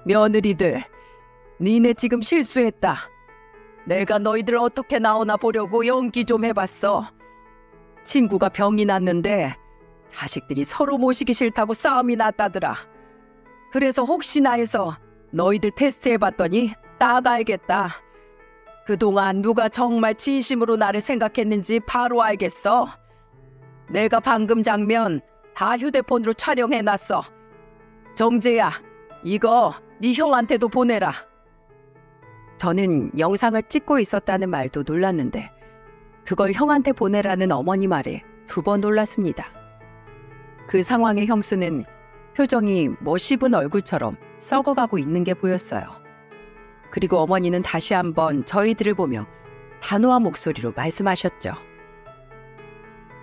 며느리들, 니네 지금 실수했다. 내가 너희들 어떻게 나오나 보려고 연기 좀 해봤어. 친구가 병이 났는데 자식들이 서로 모시기 싫다고 싸움이 났다더라. 그래서 혹시나 해서 너희들 테스트해봤더니 딱 알겠다. 그동안 누가 정말 진심으로 나를 생각했는지 바로 알겠어. 내가 방금 장면 다 휴대폰으로 촬영해놨어. 정재야, 이거 네 형한테도 보내라. 저는 영상을 찍고 있었다는 말도 놀랐는데 그걸 형한테 보내라는 어머니 말에 두 번 놀랐습니다. 그 상황의 형수는 표정이 뭐 씹은 얼굴처럼 썩어가고 있는 게 보였어요. 그리고 어머니는 다시 한번 저희들을 보며 단호한 목소리로 말씀하셨죠.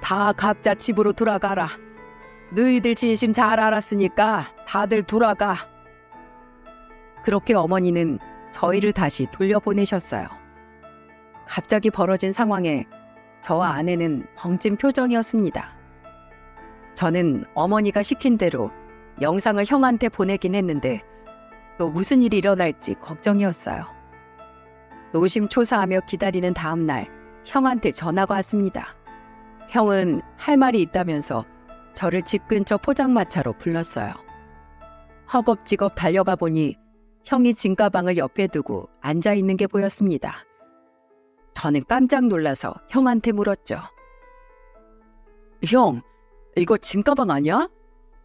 다 각자 집으로 돌아가라. 너희들 진심 잘 알았으니까 다들 돌아가. 그렇게 어머니는 저희를 다시 돌려보내셨어요. 갑자기 벌어진 상황에 저와 아내는 벙찐 표정이었습니다. 저는 어머니가 시킨 대로 영상을 형한테 보내긴 했는데 또 무슨 일이 일어날지 걱정이었어요. 노심초사하며 기다리는 다음 날 형한테 전화가 왔습니다. 형은 할 말이 있다면서 저를 집 근처 포장마차로 불렀어요. 허겁지겁 달려가 보니 형이 짐가방을 옆에 두고 앉아있는 게 보였습니다. 저는 깜짝 놀라서 형한테 물었죠. 형, 이거 짐 가방 아니야?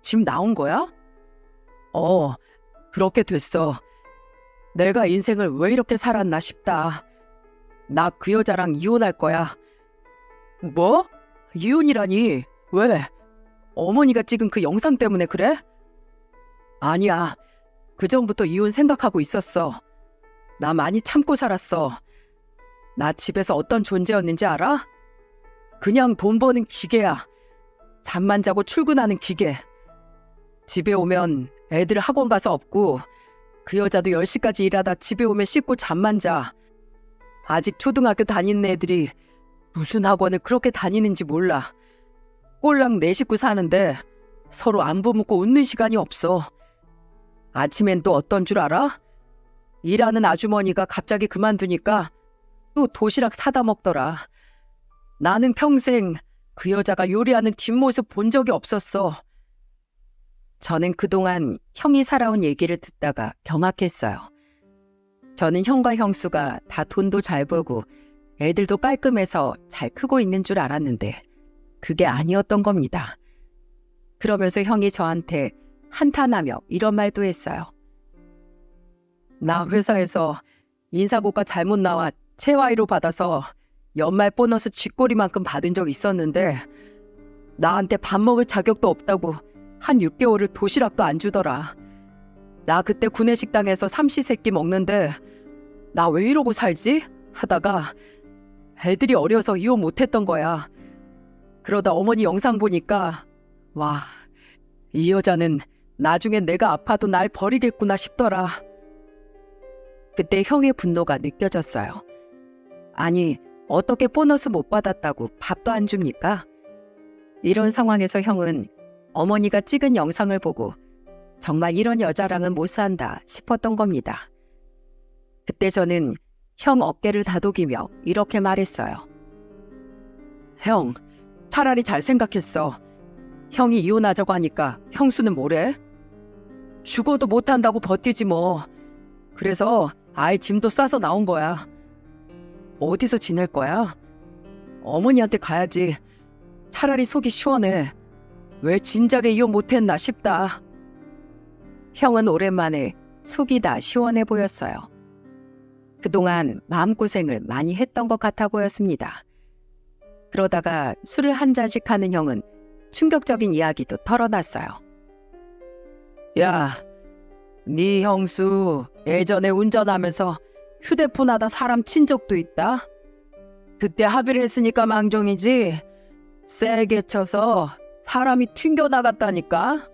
짐 나온 거야? 그렇게 됐어. 내가 인생을 왜 이렇게 살았나 싶다. 나 그 여자랑 이혼할 거야. 뭐? 이혼이라니? 왜? 어머니가 찍은 그 영상 때문에 그래? 아니야. 그전부터 이혼 생각하고 있었어. 나 많이 참고 살았어. 나 집에서 어떤 존재였는지 알아? 그냥 돈 버는 기계야. 잠만 자고 출근하는 기계. 집에 오면 애들 학원 가서 업고 그 여자도 10시까지 일하다 집에 오면 씻고 잠만 자. 아직 초등학교 다니는 애들이 무슨 학원을 그렇게 다니는지 몰라. 꼴랑 내 식구 사는데 서로 안부 묻고 웃는 시간이 없어. 아침엔 또 어떤 줄 알아? 일하는 아주머니가 갑자기 그만두니까 또 도시락 사다 먹더라. 나는 평생 그 여자가 요리하는 뒷모습 본 적이 없었어. 저는 그동안 형이 살아온 얘기를 듣다가 경악했어요. 저는 형과 형수가 다 돈도 잘 벌고 애들도 깔끔해서 잘 크고 있는 줄 알았는데 그게 아니었던 겁니다. 그러면서 형이 저한테 한탄하며 이런 말도 했어요. 나 회사에서 인사고과 잘못 나와 채와이로 받아서 연말 보너스 쥐꼬리만큼 받은 적 있었는데 나한테 밥 먹을 자격도 없다고 한 6개월을 도시락도 안 주더라. 나 그때 구내식당에서 삼시세끼 먹는데 나 왜 이러고 살지? 하다가 애들이 어려서 이혼 못했던 거야. 그러다 어머니 영상 보니까 와, 이 여자는 나중에 내가 아파도 날 버리겠구나 싶더라. 그때 형의 분노가 느껴졌어요. 아니, 어떻게 보너스 못 받았다고 밥도 안 줍니까? 이런 상황에서 형은 어머니가 찍은 영상을 보고 정말 이런 여자랑은 못 산다 싶었던 겁니다. 그때 저는 형 어깨를 다독이며 이렇게 말했어요. 형, 차라리 잘 생각했어. 형이 이혼하자고 하니까 형수는 뭐래? 죽어도 못한다고 버티지 뭐. 그래서 아이 짐도 싸서 나온 거야. 어디서 지낼 거야? 어머니한테 가야지. 차라리 속이 시원해. 왜 진작에 이혼 못했나 싶다. 형은 오랜만에 속이 다 시원해 보였어요. 그동안 마음고생을 많이 했던 것 같아 보였습니다. 그러다가 술을 한 잔씩 하는 형은 충격적인 이야기도 털어놨어요. 야, 네 형수 예전에 운전하면서 휴대폰 하다 사람 친 적도 있다? 그때 합의를 했으니까 망정이지 세게 쳐서 사람이 튕겨나갔다니까?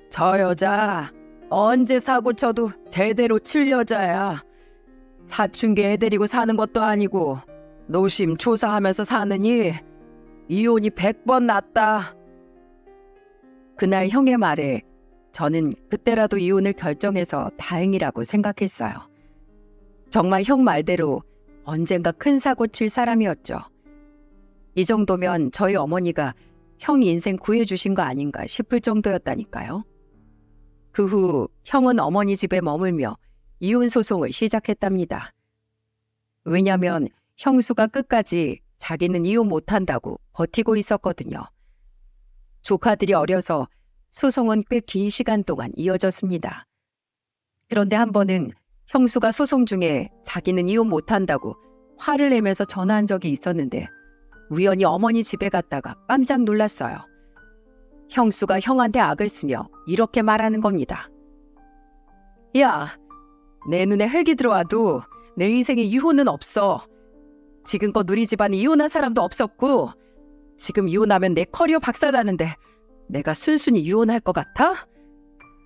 저 여자 언제 사고 쳐도 제대로 칠 여자야. 사춘기 애 데리고 사는 것도 아니고 노심초사하면서 사느니 이혼이 100번 낫다. 그날 형의 말에 저는 그때라도 이혼을 결정해서 다행이라고 생각했어요. 정말 형 말대로 언젠가 큰 사고 칠 사람이었죠. 이 정도면 저희 어머니가 형 인생 구해주신 거 아닌가 싶을 정도였다니까요. 그 후 형은 어머니 집에 머물며 이혼 소송을 시작했답니다. 왜냐면 형수가 끝까지 자기는 이혼 못한다고 버티고 있었거든요. 조카들이 어려서 소송은 꽤 긴 시간 동안 이어졌습니다. 그런데 한 번은 형수가 소송 중에 자기는 이혼 못한다고 화를 내면서 전화한 적이 있었는데 우연히 어머니 집에 갔다가 깜짝 놀랐어요. 형수가 형한테 악을 쓰며 이렇게 말하는 겁니다. 야, 내 눈에 흙이 들어와도 내 인생에 이혼은 없어. 지금껏 우리 집안에 이혼한 사람도 없었고 지금 이혼하면 내 커리어 박살나는데 내가 순순히 이혼할 것 같아?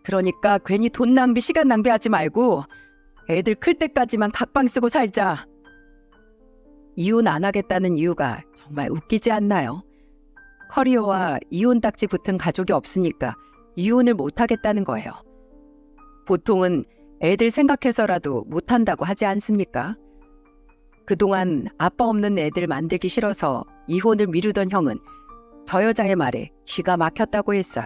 그러니까 괜히 돈 낭비 시간 낭비하지 말고 애들 클 때까지만 각방 쓰고 살자. 이혼 안 하겠다는 이유가 정말 웃기지 않나요? 커리어와 이혼 딱지 붙은 가족이 없으니까 이혼을 못 하겠다는 거예요. 보통은 애들 생각해서라도 못 한다고 하지 않습니까? 그동안 아빠 없는 애들 만들기 싫어서 이혼을 미루던 형은 저 여자의 말에 귀가 막혔다고 했어요.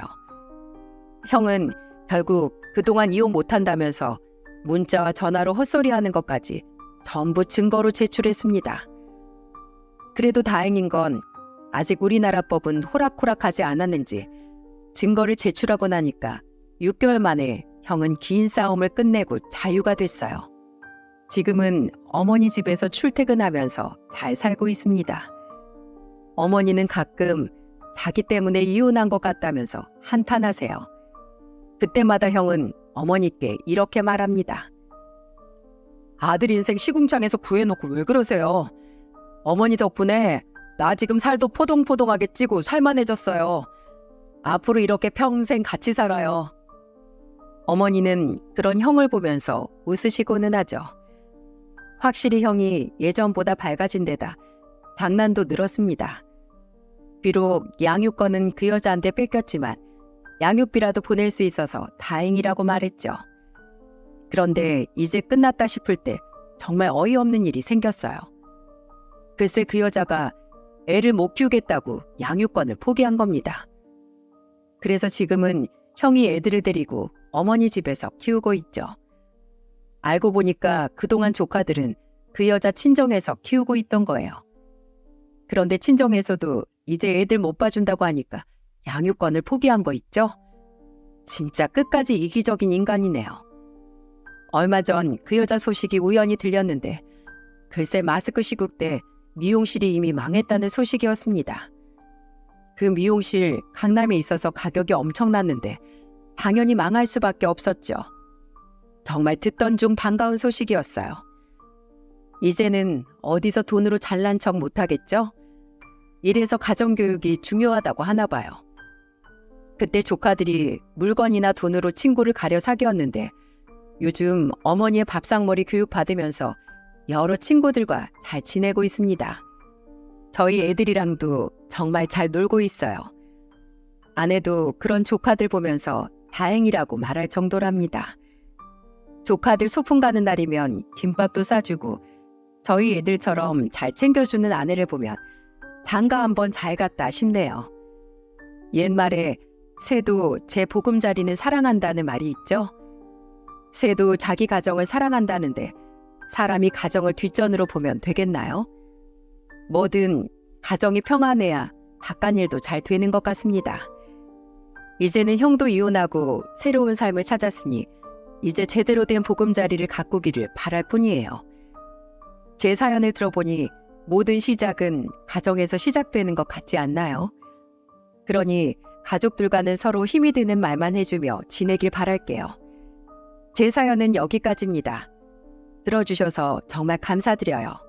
형은 결국 그동안 이혼 못한다면서 문자와 전화로 헛소리하는 것까지 전부 증거로 제출했습니다. 그래도 다행인 건 아직 우리나라 법은 호락호락하지 않았는지 증거를 제출하고 나니까 6개월 만에 형은 긴 싸움을 끝내고 자유가 됐어요. 지금은 어머니 집에서 출퇴근하면서 잘 살고 있습니다. 어머니는 가끔 자기 때문에 이혼한 것 같다면서 한탄하세요. 그때마다 형은 어머니께 이렇게 말합니다. 아들 인생 시궁창에서 구해놓고 왜 그러세요? 어머니 덕분에 나 지금 살도 포동포동하게 찌고 살만해졌어요. 앞으로 이렇게 평생 같이 살아요. 어머니는 그런 형을 보면서 웃으시고는 하죠. 확실히 형이 예전보다 밝아진 데다 장난도 늘었습니다. 비록 양육권은 그 여자한테 뺏겼지만 양육비라도 보낼 수 있어서 다행이라고 말했죠. 그런데 이제 끝났다 싶을 때 정말 어이없는 일이 생겼어요. 글쎄 그 여자가 애를 못 키우겠다고 양육권을 포기한 겁니다. 그래서 지금은 형이 애들을 데리고 어머니 집에서 키우고 있죠. 알고 보니까 그동안 조카들은 그 여자 친정에서 키우고 있던 거예요. 그런데 친정에서도 이제 애들 못 봐준다고 하니까 양육권을 포기한 거 있죠? 진짜 끝까지 이기적인 인간이네요. 얼마 전 그 여자 소식이 우연히 들렸는데 글쎄 마스크 시국 때 미용실이 이미 망했다는 소식이었습니다. 그 미용실 강남에 있어서 가격이 엄청났는데 당연히 망할 수밖에 없었죠. 정말 듣던 중 반가운 소식이었어요. 이제는 어디서 돈으로 잘난 척 못하겠죠? 이래서 가정교육이 중요하다고 하나 봐요. 그때 조카들이 물건이나 돈으로 친구를 가려 사귀었는데 요즘 어머니의 밥상머리 교육 받으면서 여러 친구들과 잘 지내고 있습니다. 저희 애들이랑도 정말 잘 놀고 있어요. 아내도 그런 조카들 보면서 다행이라고 말할 정도랍니다. 조카들 소풍 가는 날이면 김밥도 싸주고 저희 애들처럼 잘 챙겨주는 아내를 보면 장가 한번 잘 갔다 싶네요. 옛말에 새도 제 보금자리는 사랑한다는 말이 있죠. 새도 자기 가정을 사랑한다는데 사람이 가정을 뒷전으로 보면 되겠나요? 뭐든 가정이 평안해야 바깥일도 잘 되는 것 같습니다. 이제는 형도 이혼하고 새로운 삶을 찾았으니 이제 제대로 된 보금자리를 가꾸기를 바랄 뿐이에요. 제 사연을 들어보니 모든 시작은 가정에서 시작되는 것 같지 않나요? 그러니 가족들과는 서로 힘이 되는 말만 해주며 지내길 바랄게요. 제 사연은 여기까지입니다. 들어주셔서 정말 감사드려요.